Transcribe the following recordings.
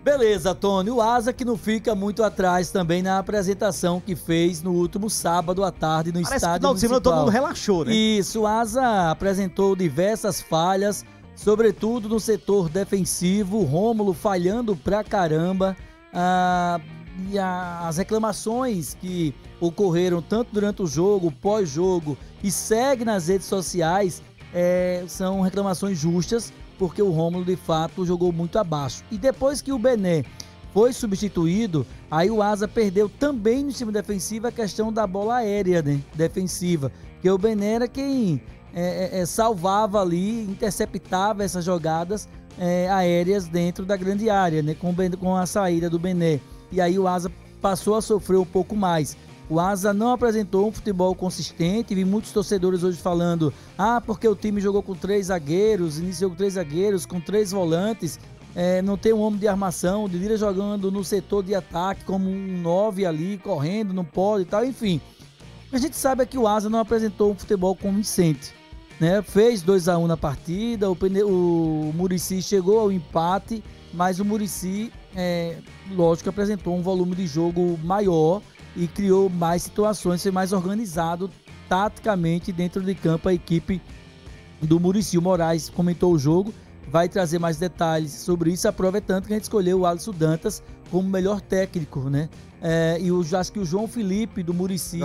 Beleza, Tony. O Asa que não fica muito atrás também na apresentação que fez no último sábado à tarde no estádio municipal. Todo mundo relaxou, né? Isso, o Asa apresentou diversas falhas, sobretudo no setor defensivo, Rômulo falhando pra caramba. E as reclamações que ocorreram tanto durante o jogo, pós-jogo e segue nas redes sociais são reclamações justas, porque o Rômulo de fato jogou muito abaixo. E depois que o Bené foi substituído, aí o Asa perdeu também no time defensivo a questão da bola aérea, né, defensiva, porque o Bené era quem salvava ali, interceptava essas jogadas aéreas dentro da grande área, né, com a saída do Bené. E aí o Asa passou a sofrer um pouco mais. O Asa não apresentou um futebol consistente, vi muitos torcedores hoje falando porque o time jogou com 3 zagueiros, iniciou com 3 zagueiros, com 3 volantes, não tem um homem de armação, o Didira jogando no setor de ataque como um 9 ali, correndo, não pode e tal, enfim. A gente sabe que o Asa não apresentou um futebol convincente, né? Fez 2-1 na partida, o Muricy chegou ao empate, mas o Muricy, lógico, apresentou um volume de jogo maior e criou mais situações, foi mais organizado taticamente dentro de campo a equipe do Muricy. O Moraes comentou o jogo, vai trazer mais detalhes sobre isso, aproveitando que a gente escolheu o Alisson Dantas como melhor técnico, né? E eu acho que o João Felipe do Muricy,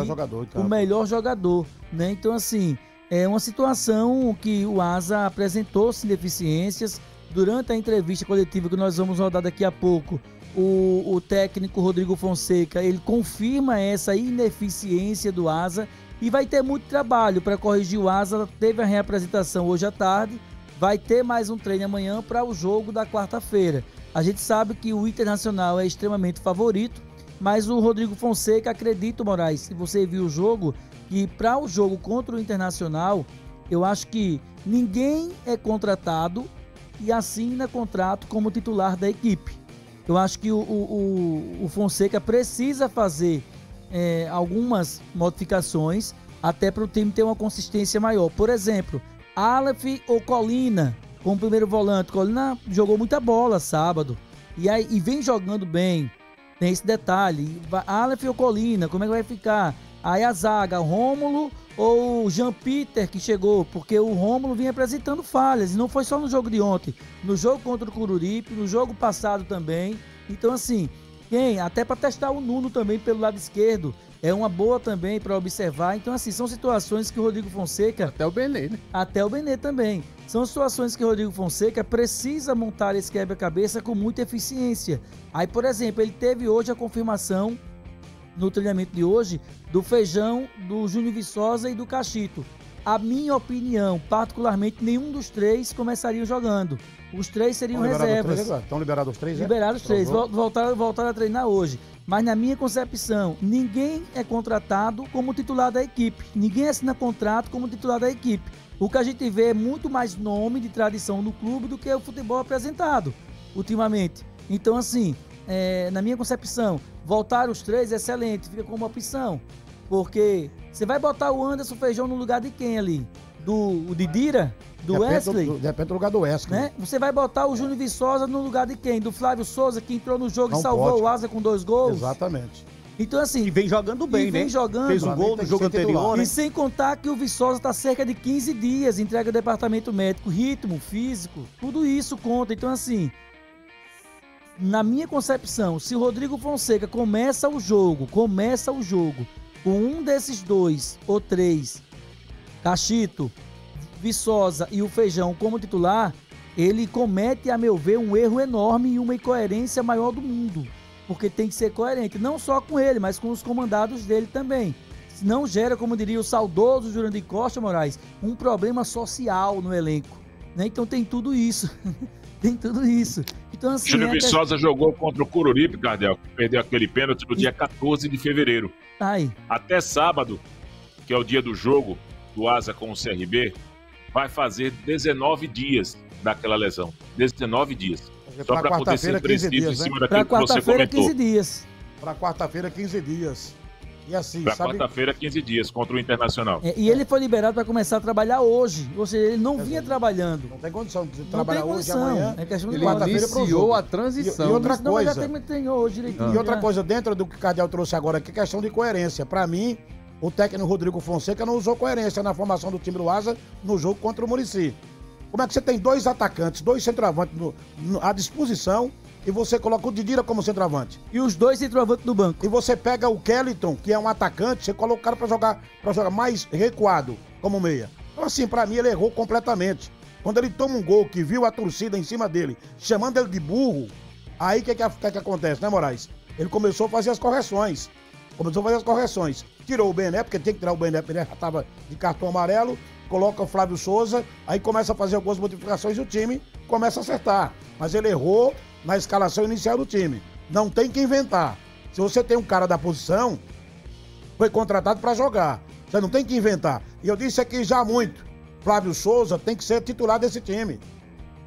o melhor jogador, né? Então, assim, é uma situação que o Asa apresentou sem deficiências. Durante a entrevista coletiva que nós vamos rodar daqui a pouco, o técnico Rodrigo Fonseca, ele confirma essa ineficiência do Asa e vai ter muito trabalho para corrigir o Asa. Teve a reapresentação hoje à tarde, vai ter mais um treino amanhã para o jogo da quarta-feira. A gente sabe que o Internacional é extremamente favorito, mas o Rodrigo Fonseca acredita, Moraes, se você viu o jogo, que para o jogo contra o Internacional, eu acho que ninguém é contratado e assina contrato como titular da equipe. Eu acho que o Fonseca precisa fazer algumas modificações até para o time ter uma consistência maior. Por exemplo, Aleph ou Colina como primeiro volante. Colina jogou muita bola sábado e vem jogando bem. Tem esse detalhe. Aleph ou Colina, como é que vai ficar? Aí a zaga, Rômulo ou Jean Peter que chegou, porque o Rômulo vinha apresentando falhas, e não foi só no jogo de ontem, no jogo contra o Coruripe, no jogo passado também. Então, assim, até para testar o Nuno também pelo lado esquerdo, é uma boa também para observar. Então, assim, são situações que o Rodrigo Fonseca... Até o Bené, né? Até o Bené também. São situações que o Rodrigo Fonseca precisa montar esse quebra-cabeça com muita eficiência. Aí, por exemplo, ele teve hoje a confirmação no treinamento de hoje do Feijão, do Júnior Viçosa e do Cachito. A minha opinião, particularmente, nenhum dos 3 começariam jogando. Os 3 seriam reservas. Estão liberados os 3, Liberados os 3, voltaram a treinar hoje. Mas na minha concepção, ninguém é contratado como titular da equipe. Ninguém assina contrato como titular da equipe. O que a gente vê é muito mais nome de tradição no clube do que o futebol apresentado ultimamente. Então, assim, na minha concepção, voltar os 3 é excelente, fica como opção. Porque você vai botar o Anderson Feijão no lugar de quem ali? Do Didira? Do Wesley? De repente no lugar do Wesley. Né? Você vai botar o Júnior Viçosa no lugar de quem? Do Flávio Souza, que entrou no jogo e salvou o Asa com 2 gols? Exatamente. Então, assim... E vem jogando bem, né? Fez um gol no jogo anterior, né? E sem contar que o Viçosa está cerca de 15 dias, entrega ao departamento médico, ritmo, físico, tudo isso conta. Então, assim, na minha concepção, se o Rodrigo Fonseca começa o jogo com um desses 2 ou 3, Cachito, Viçosa e o Feijão como titular, ele comete, a meu ver, um erro enorme e uma incoerência maior do mundo. Porque tem que ser coerente, não só com ele, mas com os comandados dele também. Não gera, como diria o saudoso Jurandir Costa, Moraes, um problema social no elenco. Né? Então tem tudo isso. Tem tudo isso. Então, assim, Júnior Viçosa jogou contra o Coruripe, Gardel, que perdeu aquele pênalti no dia 14 de fevereiro. Até sábado, que é o dia do jogo do Asa com o CRB, vai fazer 19 dias daquela lesão. 19 dias. Só para poder ser preciso em cima daquilo que você comentou. 15 dias. Para quarta-feira, 15 dias. E assim, pra quarta-feira, 15 dias, contra o Internacional. E ele foi liberado para começar a trabalhar hoje. Ou seja, ele não vinha trabalhando. Não tem condição de trabalhar hoje e amanhã. Ele iniciou a transição. E outra coisa. E outra coisa, dentro do que o Cardeal trouxe agora aqui, questão de coerência. Para mim, o técnico Rodrigo Fonseca não usou coerência na formação do time do Asa no jogo contra o Muricy. Como é que você tem 2 atacantes, 2 centroavantes à disposição e você coloca o Didira como centroavante? E os 2 centroavantes do banco. E você pega o Kellyton, que é um atacante, você coloca o cara pra jogar mais recuado, como meia. Então assim, pra mim ele errou completamente. Quando ele toma um gol que viu a torcida em cima dele, chamando ele de burro, aí o que acontece, né, Moraes? Ele começou a fazer as correções. Tirou o Bené, porque tem que tirar o Bené, porque ele já tava de cartão amarelo. Coloca o Flávio Souza, aí começa a fazer algumas modificações e o time começa a acertar. Mas ele errou na escalação inicial do time. Não tem que inventar. Se você tem um cara da posição, foi contratado para jogar. Você não tem que inventar. E eu disse aqui já muito, Flávio Souza tem que ser titular desse time.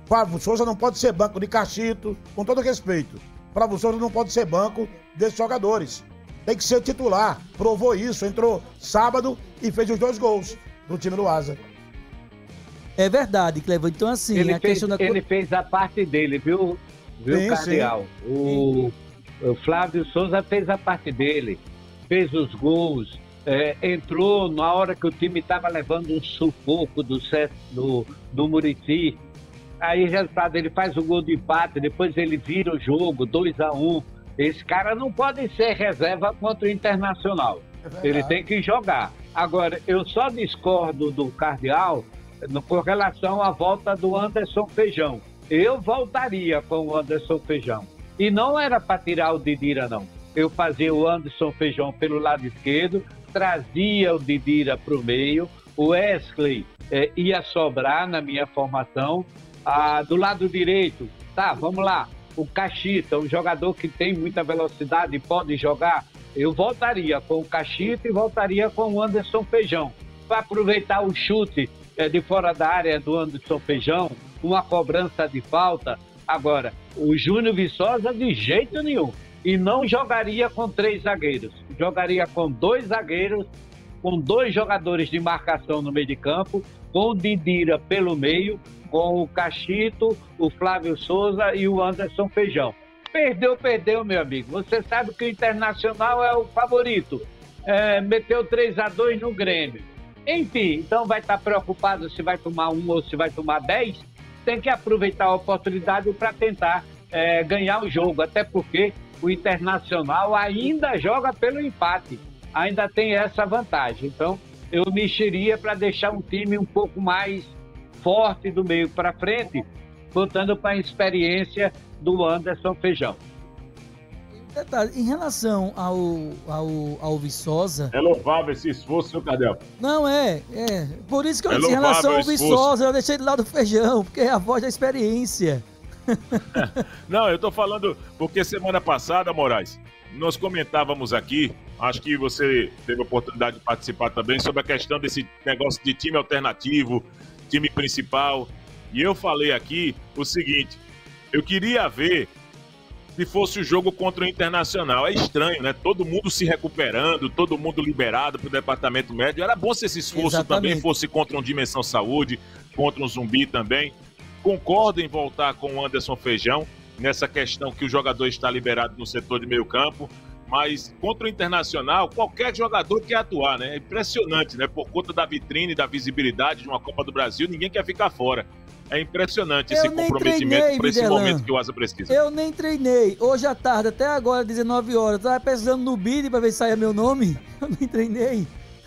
Flávio Souza não pode ser banco de Cachito, com todo respeito. Flávio Souza não pode ser banco desses jogadores. Tem que ser titular. Provou isso, entrou sábado e fez os 2 gols do time do Asa. É verdade, Clevão. Então, assim, ele fez a parte dele, viu, Cardeal? O Flávio Souza fez a parte dele, fez os gols, entrou na hora que o time estava levando um sufoco do Muricy. Aí, resultado, ele faz o gol de empate, depois ele vira o jogo, 2-1. Esse cara não pode ser reserva contra o Internacional. Ele tem que jogar. Agora, eu só discordo do Cardeal com relação à volta do Anderson Feijão. Eu voltaria com o Anderson Feijão. E não era para tirar o Didira, não. Eu fazia o Anderson Feijão pelo lado esquerdo, trazia o Didira para o meio, o Wesley ia sobrar na minha formação. Do lado direito, vamos lá, o Cachita, um jogador que tem muita velocidade e pode jogar, eu voltaria com o Cachita e voltaria com o Anderson Feijão, para aproveitar o chute de fora da área do Anderson Feijão, uma cobrança de falta. Agora, o Júnior Viçosa de jeito nenhum, e não jogaria com 3 zagueiros, jogaria com 2 zagueiros, com 2 jogadores de marcação no meio de campo, com o Didira pelo meio, com o Cachito, o Flávio Souza e o Anderson Feijão. Perdeu, meu amigo. Você sabe que o Internacional é o favorito. Meteu 3-2 no Grêmio. Enfim, então vai estar preocupado se vai tomar 1 ou se vai tomar 10. Tem que aproveitar a oportunidade para tentar ganhar o jogo. Até porque o Internacional ainda joga pelo empate. Ainda tem essa vantagem. Então, eu mexeria para deixar um time um pouco mais forte do meio para frente, botando para a experiência do Anderson Feijão. Detalhe, em relação ao Viçosa... É louvável esse esforço, seu Cardeal. Não, por isso que eu disse, em relação ao Viçosa, eu deixei de lado o Feijão, porque é a voz da experiência. Não, eu tô falando porque semana passada, Moraes, nós comentávamos aqui, acho que você teve a oportunidade de participar também, sobre a questão desse negócio de time alternativo, time principal, e eu falei aqui o seguinte, eu queria ver se fosse o jogo contra o Internacional. É estranho, né? Todo mundo se recuperando, todo mundo liberado pro departamento médico. Era bom se esse esforço também fosse contra um Dimensão Saúde, contra um Zumbi também. Concordo em voltar com o Anderson Feijão nessa questão que o jogador está liberado no setor de meio campo, mas contra o Internacional, qualquer jogador quer atuar, né? É impressionante, né? Por conta da vitrine, da visibilidade de uma Copa do Brasil, ninguém quer ficar fora. É impressionante esse comprometimento para esse momento que o Asa precisa. Eu nem treinei. Hoje à tarde, até agora, 19 horas, tava pesando no bid para ver se saia meu nome. Eu nem treinei.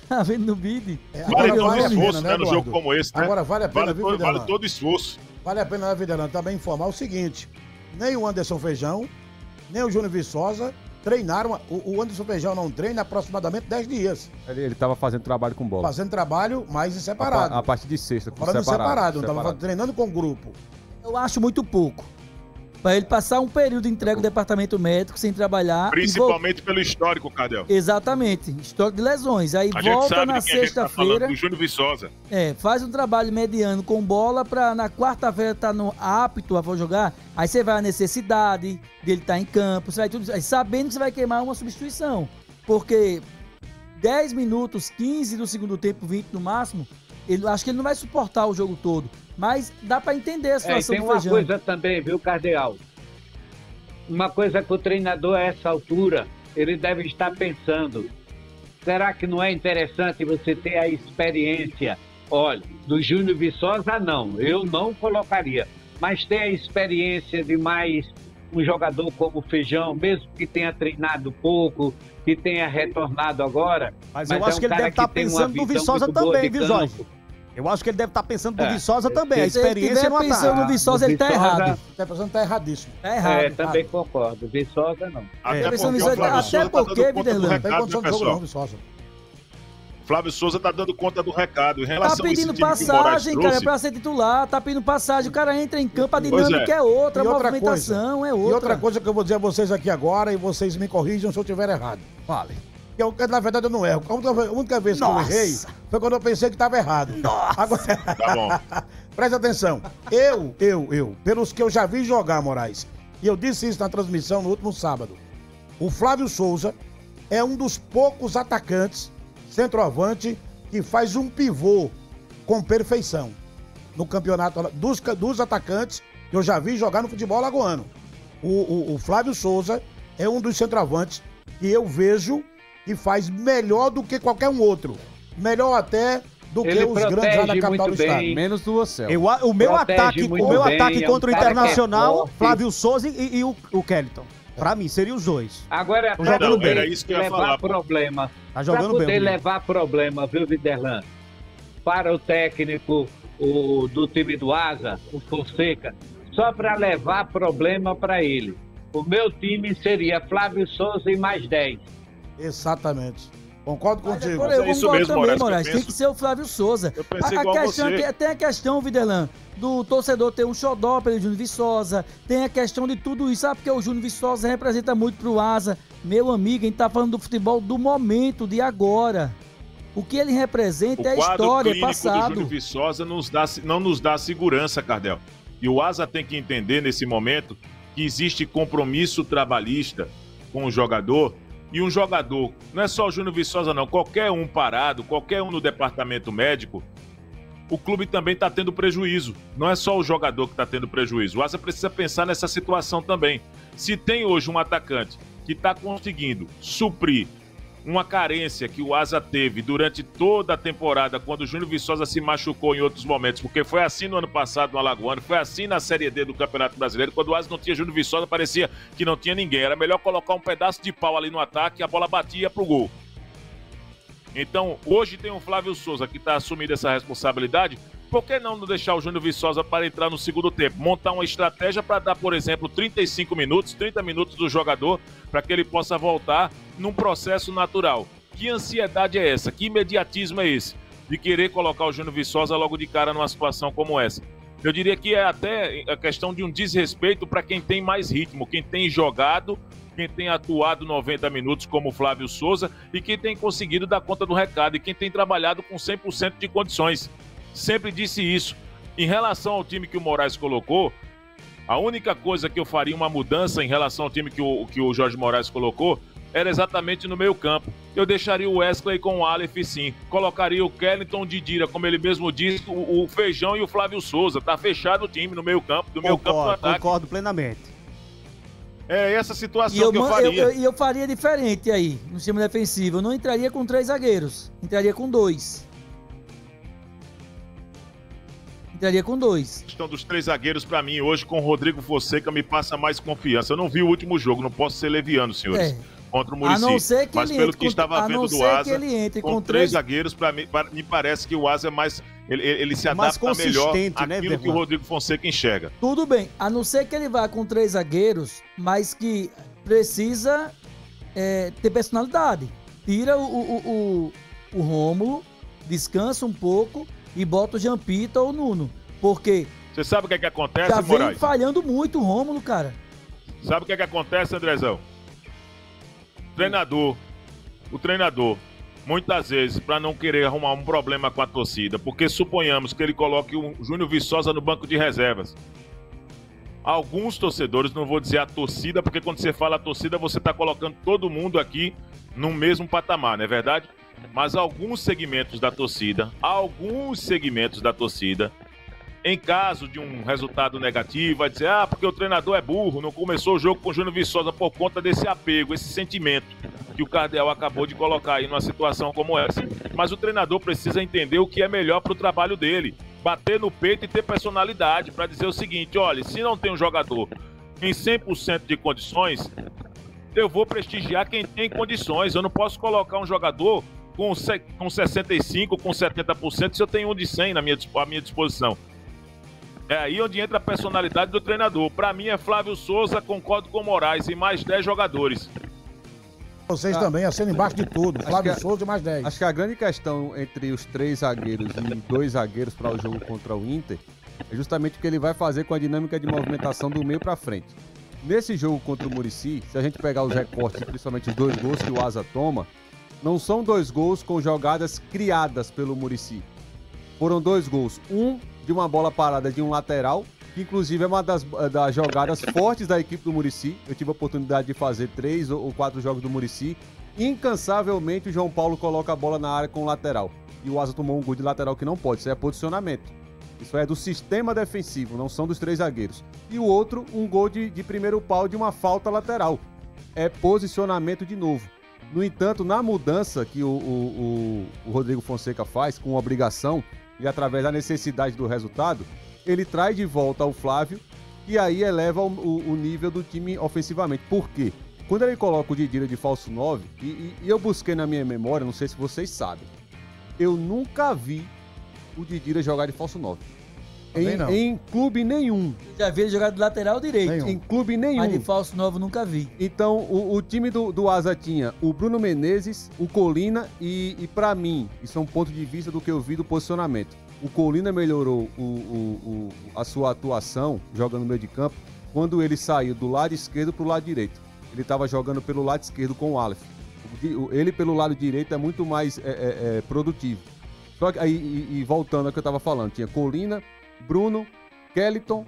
Tava vendo no bid. Vale todo esforço, né? No jogo como esse, né? Agora vale a pena, vale todo esforço. Vale a pena, Videlano, também informar o seguinte: nem o Anderson Feijão, nem o Júnior Viçosa treinaram. O Anderson Feijão não treina há aproximadamente 10 dias. Ele estava fazendo trabalho com bola. Fazendo trabalho, mas separado. A partir de sexta. Falando separado, não estava treinando com grupo. Eu acho muito pouco. Para ele passar um período de entrega do departamento médico sem trabalhar. Principalmente pelo histórico, Cardeal. Exatamente, histórico de lesões. Aí volta na sexta-feira. Do Júnior Viçosa. Faz um trabalho mediano com bola para na quarta-feira estar apto a jogar. Aí você vai à necessidade dele estar em campo, você vai tudo, aí sabendo que você vai queimar uma substituição. Porque 10 minutos, 15 do segundo tempo, 20 no máximo, acho que ele não vai suportar o jogo todo. Mas dá para entender a situação do Feijão. Tem uma coisa também, viu, Cardeal? Uma coisa que o treinador, a essa altura, ele deve estar pensando. Será que não é interessante você ter a experiência? Olha, do Júnior Viçosa, não. Eu não colocaria. Mas ter a experiência de mais um jogador como o Feijão, mesmo que tenha treinado pouco, que tenha retornado agora. Mas eu acho que ele deve estar pensando no Viçosa também, viu, Jorge? Eu acho que ele deve estar pensando no Viçosa também. A experiência não está. Se ele estiver pensando no Viçosa, ele está errado. Está pensando que está erradíssimo. Está errado. Também concordo. Viçosa, não. Até porque, Viderlan? Tem condição de jogo não, Viçosa. Flávio Souza está dando conta do recado. Em relação tá pedindo passagem, cara, é pra ser titular. Tá pedindo passagem. O cara entra em campo, a dinâmica é outra, a movimentação é outra. E outra coisa que eu vou dizer a vocês aqui agora, e vocês me corrijam se eu estiver errado. Vale. Na verdade, eu não erro. A única vez que eu errei foi quando eu pensei que estava errado. Agora... Tá bom. Presta atenção. Pelos que eu já vi jogar, Moraes, e eu disse isso na transmissão no último sábado, o Flávio Souza é um dos poucos atacantes, centroavante, que faz um pivô com perfeição no campeonato dos atacantes que eu já vi jogar no futebol alagoano. O Flávio Souza é um dos centroavantes que eu vejo que faz melhor do que qualquer um outro. Melhor até do que os grandes lá da capital do estado. Menos do Ocel. O meu ataque contra o Internacional, Flávio Souza e o Kellyton. Pra mim, seriam os dois. Agora, era isso que eu ia falar. Problema. Tá jogando pra poder bem, levar problema, viu, Viderlan? Para o técnico do time do Asa, o Fonseca, só para levar problema para ele. O meu time seria Flávio Souza e mais 10. Exatamente. Concordo contigo. Eu é isso concordo mesmo, também, Moraes. Tem que ser o Flávio Souza. Eu pensei igual você. Tem a questão, Viderlan, do torcedor ter um xodó pelo Júnior Viçosa. Tem a questão de tudo isso. Sabe porque o Júnior Viçosa representa muito pro Asa. Meu amigo, a gente tá falando do futebol do momento, de agora. O que ele representa é a história, é passado. O Júnior Viçosa não nos dá segurança, Cardel. E o Asa tem que entender nesse momento que existe compromisso trabalhista com o jogador. E um jogador, não é só o Júnior Viçosa não, qualquer um parado, qualquer um no departamento médico, o clube também está tendo prejuízo. Não é só o jogador que está tendo prejuízo. O Asa precisa pensar nessa situação também. Se tem hoje um atacante que está conseguindo suprir uma carência que o Asa teve durante toda a temporada, quando o Júnior Viçosa se machucou em outros momentos, porque foi assim no ano passado no Alagoano, foi assim na Série D do Campeonato Brasileiro, quando o Asa não tinha Júnior Viçosa, parecia que não tinha ninguém, era melhor colocar um pedaço de pau ali no ataque e a bola batia pro gol. Então, hoje tem um Flávio Souza que está assumindo essa responsabilidade. Por que não deixar o Júnior Viçosa para entrar no segundo tempo? Montar uma estratégia para dar, por exemplo, 35 minutos, 30 minutos do jogador, para que ele possa voltar num processo natural. Que ansiedade é essa? Que imediatismo é esse? De querer colocar o Júnior Viçosa logo de cara numa situação como essa. Eu diria que é até a questão de um desrespeito para quem tem mais ritmo, quem tem jogado, quem tem atuado 90 minutos como o Flávio Souza e quem tem conseguido dar conta do recado e quem tem trabalhado com 100% de condições. Sempre disse isso. Em relação ao time que o Moraes colocou, a única coisa que eu faria uma mudança em relação ao time que o Jorge Moraes colocou era exatamente no meio campo. Eu deixaria o Wesley com o Aleph, sim. Colocaria o Kellyton, Didira, como ele mesmo disse, o Feijão e o Flávio Souza. Tá fechado o time no meio campo, do meio campo do ataque. Concordo plenamente. É essa situação que eu faria. Eu faria diferente aí, no sistema defensivo. Eu não entraria com 3 zagueiros. Entraria com 2. Entraria com 2. A questão dos 3 zagueiros, pra mim, hoje, com o Rodrigo Fonseca, me passa mais confiança. Eu não vi o último jogo, não posso ser leviano, senhores. Contra o Muricy. A não ser que mas pelo que estava vendo do Asa, ele entre com 3 zagueiros, pra mim, me parece que o Asa é mais... Ele se adapta melhor àquilo que o Rodrigo Fonseca enxerga. Tudo bem, a não ser que ele vá com 3 zagueiros, mas que precisa ter personalidade. Tira o Rômulo, descansa um pouco e bota o Jampita ou o Nuno. Porque... Você sabe o que é que acontece, já Moraes? vem falhando muito o Rômulo, cara. Sabe o que é que acontece, Andrezão? O treinador, muitas vezes, para não querer arrumar um problema com a torcida, porque suponhamos que ele coloque o Júnior Viçosa no banco de reservas. Alguns torcedores, não vou dizer a torcida, porque quando você fala a torcida, você está colocando todo mundo aqui no mesmo patamar, não é verdade? mas alguns segmentos da torcida, em caso de um resultado negativo, vai dizer, porque o treinador é burro, não começou o jogo com o Júnior Viçosa por conta desse apego, esse sentimento que o Cardeal acabou de colocar aí numa situação como essa. Mas o treinador precisa entender o que é melhor para o trabalho dele, bater no peito e ter personalidade para dizer o seguinte, olha, se não tem um jogador em 100% de condições, eu vou prestigiar quem tem condições, eu não posso colocar um jogador com 65%, com 70% se eu tenho um de 100 à minha disposição. É aí onde entra a personalidade do treinador. Para mim é Flávio Souza, concordo com o Moraes, e mais 10 jogadores. Vocês também, assina embaixo de tudo. Flávio Souza e mais 10. Acho que a grande questão entre os 3 zagueiros e 2 zagueiros para o jogo contra o Inter é justamente o que ele vai fazer com a dinâmica de movimentação do meio para frente. Nesse jogo contra o Muricy, se a gente pegar os recortes, principalmente os 2 gols que o Asa toma, não são 2 gols com jogadas criadas pelo Muricy. Foram 2 gols. Um de uma bola parada de um lateral, que inclusive é uma das jogadas fortes da equipe do Muricy. Eu tive a oportunidade de fazer 3 ou 4 jogos do Muricy. Incansavelmente o João Paulo coloca a bola na área com o lateral. E o Asa tomou um gol de lateral que não pode. Isso é posicionamento. Isso é do sistema defensivo, não são dos 3 zagueiros. E o outro, um gol de primeiro pau de uma falta lateral. É posicionamento de novo. No entanto, na mudança que o Rodrigo Fonseca faz, com obrigação e através da necessidade do resultado, ele traz de volta o Flávio e aí eleva o nível do time ofensivamente. Por quê? Quando ele coloca o Didira de falso 9, e eu busquei na minha memória, não sei se vocês sabem, eu nunca vi o Didira jogar de falso 9. Em clube nenhum. Já vi ele jogar de lateral direito. Em clube nenhum. Mas de falso 9 nunca vi. Então, o time do Asa tinha o Bruno Menezes, o Colina e pra mim, isso é um ponto de vista do que eu vi do posicionamento. O Colina melhorou a sua atuação jogando no meio de campo quando ele saiu do lado esquerdo pro lado direito. Ele estava jogando pelo lado esquerdo com o Aleph. Ele pelo lado direito é muito mais produtivo. Só que aí, voltando ao que eu estava falando, tinha Colina, Bruno, Kellyton,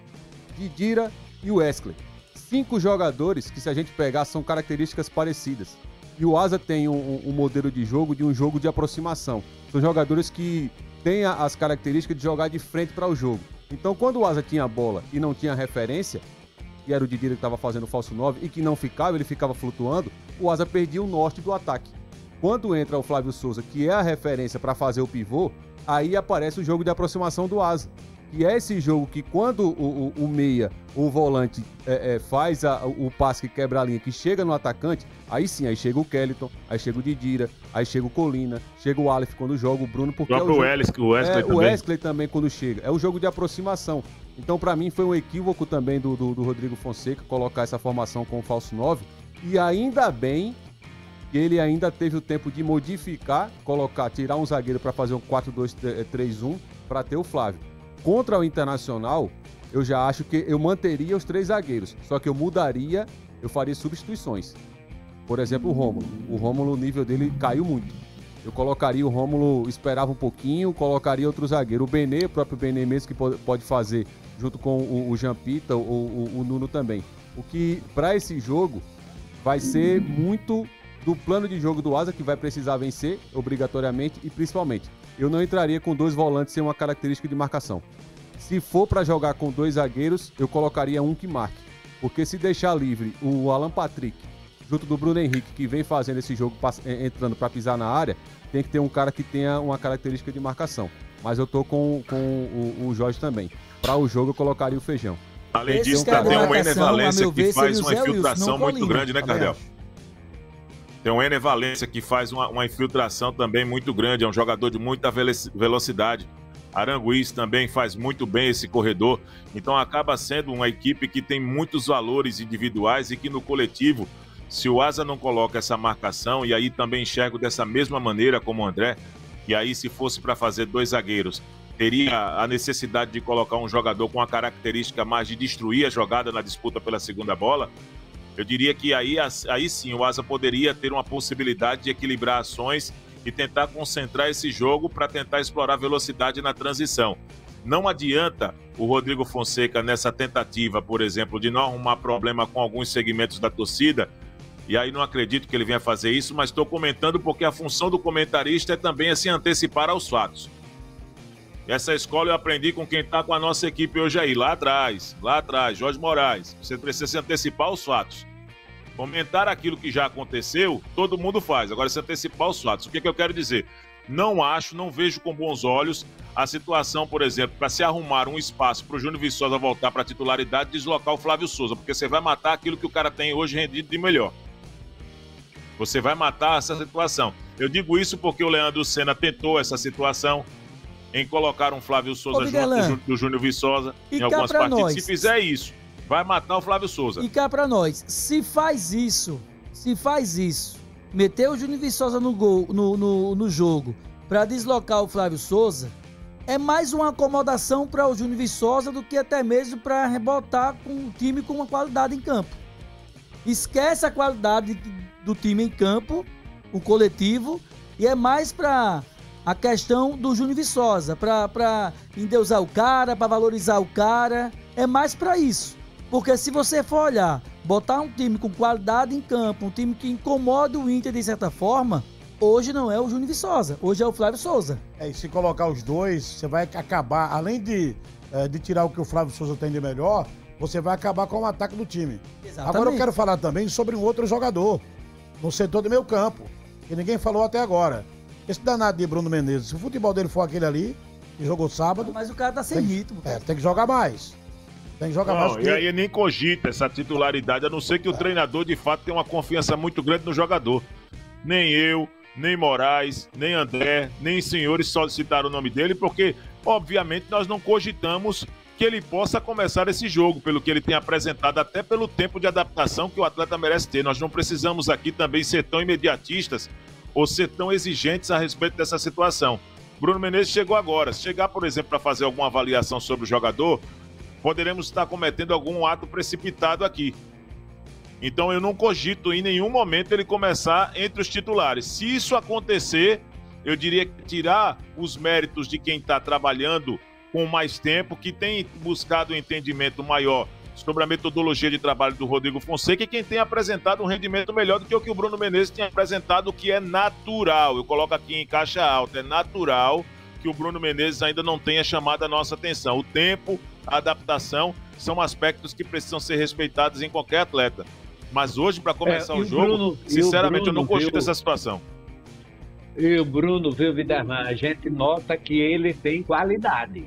Didira e o Wesley. 5 jogadores que, se a gente pegar, são características parecidas. E o Asa tem um modelo de jogo de aproximação. São jogadores que têm as características de jogar de frente para o jogo. Então, quando o Asa tinha a bola e não tinha referência, que era o Didira que estava fazendo o falso 9 e que não ficava, ele ficava flutuando, o Asa perdia o norte do ataque. Quando entra o Flávio Souza, que é a referência para fazer o pivô, aí aparece o jogo de aproximação do Asa. E é esse jogo que, quando o meia, o volante, faz o passe que quebra a linha, que chega no atacante, aí sim, aí chega o Kellyton, aí chega o Didira, aí chega o Colina, chega o Aleph quando joga, o Bruno, porque o Wesley também quando chega. É o jogo de aproximação. Então, para mim, foi um equívoco também do Rodrigo Fonseca colocar essa formação com o falso 9. E ainda bem que ele ainda teve o tempo de modificar, tirar um zagueiro para fazer um 4-2-3-1 para ter o Flávio. Contra o Internacional, eu já acho que eu manteria os 3 zagueiros, só que eu faria substituições. Por exemplo, o Rômulo. O Rômulo, o nível dele caiu muito. Eu colocaria o Rômulo, esperava um pouquinho, colocaria outro zagueiro. O próprio Benê mesmo, que pode fazer junto com o Jean Pita ou o Nuno também. O que, para esse jogo, vai ser muito do plano de jogo do Asa, que vai precisar vencer, obrigatoriamente, e principalmente, eu não entraria com 2 volantes sem uma característica de marcação. Se for para jogar com 2 zagueiros, eu colocaria um que marque. Porque se deixar livre o Alan Patrick, junto do Bruno Henrique, que vem fazendo esse jogo, entrando para pisar na área, tem que ter um cara que tenha uma característica de marcação. Mas eu tô com o Jorge também. Para o jogo, eu colocaria o Feijão. Além disso, tem um Ener Valencia que faz uma infiltração muito grande, né, Cardel? Tem um Ener Valencia que faz uma infiltração também muito grande, é um jogador de muita velocidade. Aranguiz também faz muito bem esse corredor, então acaba sendo uma equipe que tem muitos valores individuais e que no coletivo, se o Asa não coloca essa marcação, e aí também enxergo dessa mesma maneira como o André, e aí se fosse para fazer 2 zagueiros, teria a necessidade de colocar um jogador com a característica mais de destruir a jogada na disputa pela segunda bola, eu diria que aí sim o Asa poderia ter uma possibilidade de equilibrar ações e tentar concentrar esse jogo para tentar explorar velocidade na transição. Não adianta o Rodrigo Fonseca nessa tentativa, por exemplo, de não arrumar problema com alguns segmentos da torcida E aí não acredito que ele venha fazer isso, mas estou comentando porque a função do comentarista é também se antecipar aos fatos. Essa escola eu aprendi com quem está com a nossa equipe hoje aí, lá atrás, Jorge Moraes. Você precisa se antecipar aos fatos. Comentar aquilo que já aconteceu, todo mundo faz. Agora, se antecipar aos fatos. O que eu quero dizer? Não vejo com bons olhos a situação, por exemplo, para se arrumar um espaço para o Júnior Viçosa voltar para a titularidade, deslocar o Flávio Souza, porque você vai matar aquilo que o cara tem hoje rendido de melhor. Você vai matar essa situação. Eu digo isso porque o Leandro Senna tentou essa situação em colocar um Flávio Souza junto do Júnior Viçosa em algumas partidas. Se fizer isso, vai matar o Flávio Souza. E cá pra nós, se faz isso, meter o Júnior Viçosa no gol, no jogo, pra deslocar o Flávio Souza, é mais uma acomodação para o Júnior Viçosa do que até mesmo para rebotar com um time com uma qualidade em campo. Esquece a qualidade do time em campo, o coletivo, e é mais para a questão do Júnior Viçosa, para endeusar o cara, para valorizar o cara, é mais para isso. Porque se você for olhar, botar um time com qualidade em campo, um time que incomoda o Inter de certa forma, hoje não é o Júnior Viçosa, hoje é o Flávio Souza. E se colocar os dois, você vai acabar, além de tirar o que o Flávio Souza tem de melhor, você vai acabar com o ataque do time. Exatamente. Agora eu quero falar também sobre um outro jogador, no setor do meio campo, que ninguém falou até agora. Esse danado de Bruno Menezes, se o futebol dele for aquele ali, que jogou sábado... Mas o cara tá sem ritmo. Tem que jogar mais. Tem que jogar mais. E aí nem cogita essa titularidade, a não ser que o treinador de fato tenha uma confiança muito grande no jogador. Nem eu, nem Moraes, nem André, nem senhores solicitaram o nome dele, porque obviamente nós não cogitamos que ele possa começar esse jogo, pelo que ele tem apresentado, até pelo tempo de adaptação que o atleta merece ter. Nós não precisamos aqui também ser tão imediatistas ou ser tão exigentes a respeito dessa situação. Bruno Menezes chegou agora. Se chegar, por exemplo, para fazer alguma avaliação sobre o jogador, poderemos estar cometendo algum ato precipitado aqui. Então eu não cogito em nenhum momento ele começar entre os titulares. Se isso acontecer, eu diria que tirar os méritos de quem está trabalhando com mais tempo, que tem buscado um entendimento maior sobre a metodologia de trabalho do Rodrigo Fonseca e quem tem apresentado um rendimento melhor do que o que o Bruno Menezes tem apresentado, o que é natural. Eu coloco aqui em caixa alta, é natural que o Bruno Menezes ainda não tenha chamado a nossa atenção. O tempo, a adaptação, são aspectos que precisam ser respeitados em qualquer atleta. Mas hoje, para começar o jogo, Bruno, sinceramente, eu não cogito essa situação. E o Bruno, viu, Vidarman, a gente nota que ele tem qualidade.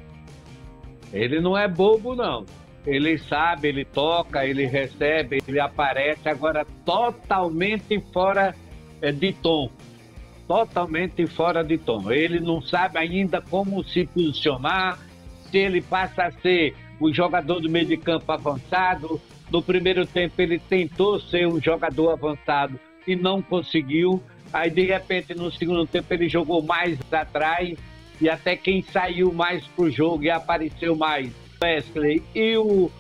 Ele não é bobo, não. Ele sabe, ele toca, ele recebe, ele aparece, agora totalmente fora de tom. Totalmente fora de tom. Ele não sabe ainda como se posicionar, se ele passa a ser o jogador do meio de campo avançado. No primeiro tempo ele tentou ser um jogador avançado e não conseguiu. Aí de repente no segundo tempo ele jogou mais atrás e até quem saiu mais pro jogo e apareceu mais, Wesley e o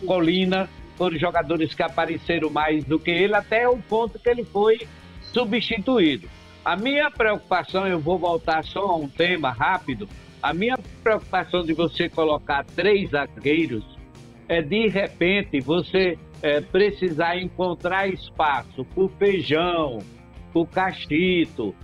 Colina, foram jogadores que apareceram mais do que ele, até o ponto que ele foi substituído. A minha preocupação, eu vou voltar só a um tema rápido, a minha preocupação de você colocar 3 zagueiros é de repente você precisar encontrar espaço pro Feijão, pro Cachito,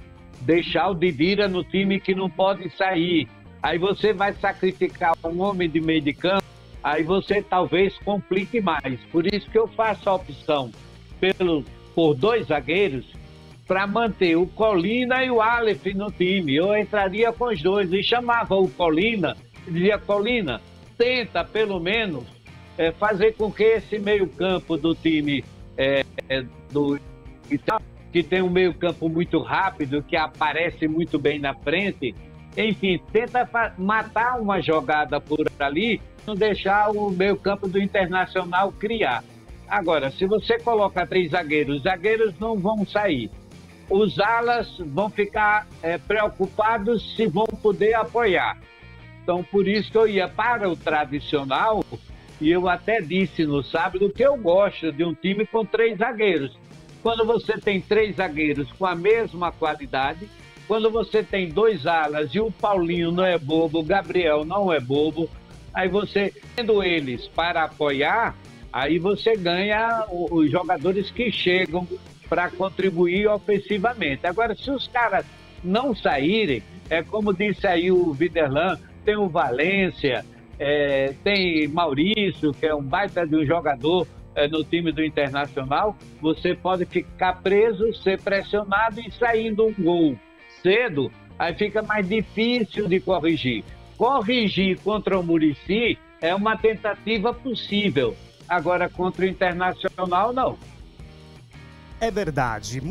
deixar o Didira no time que não pode sair. Aí você vai sacrificar um homem de meio de campo, aí você talvez complique mais. Por isso que eu faço a opção por 2 zagueiros para manter o Colina e o Aleph no time. Eu entraria com os 2 e chamava o Colina, dizia: Colina, tenta pelo menos fazer com que esse meio campo do time que tem um meio campo muito rápido, que aparece muito bem na frente, enfim, tenta matar uma jogada por ali, não deixar o meio campo do Internacional criar. Agora, se você coloca 3 zagueiros, os zagueiros não vão sair. Os alas vão ficar preocupados se vão poder apoiar. Então, por isso que eu ia para o tradicional, e eu até disse no sábado que eu gosto de um time com 3 zagueiros. Quando você tem 3 zagueiros com a mesma qualidade, quando você tem 2 alas e o Paulinho não é bobo, o Gabriel não é bobo, aí você, tendo eles para apoiar, Aí você ganha os jogadores que chegam para contribuir ofensivamente. Agora, se os caras não saírem, é como disse aí o Viderlan, tem o Valência, tem Maurício, que é um baita de um jogador no time do Internacional, você pode ficar preso, ser pressionado e saindo um gol cedo, aí fica mais difícil de corrigir. Corrigir contra o Muricy é uma tentativa possível. Agora, contra o Internacional, não. É verdade.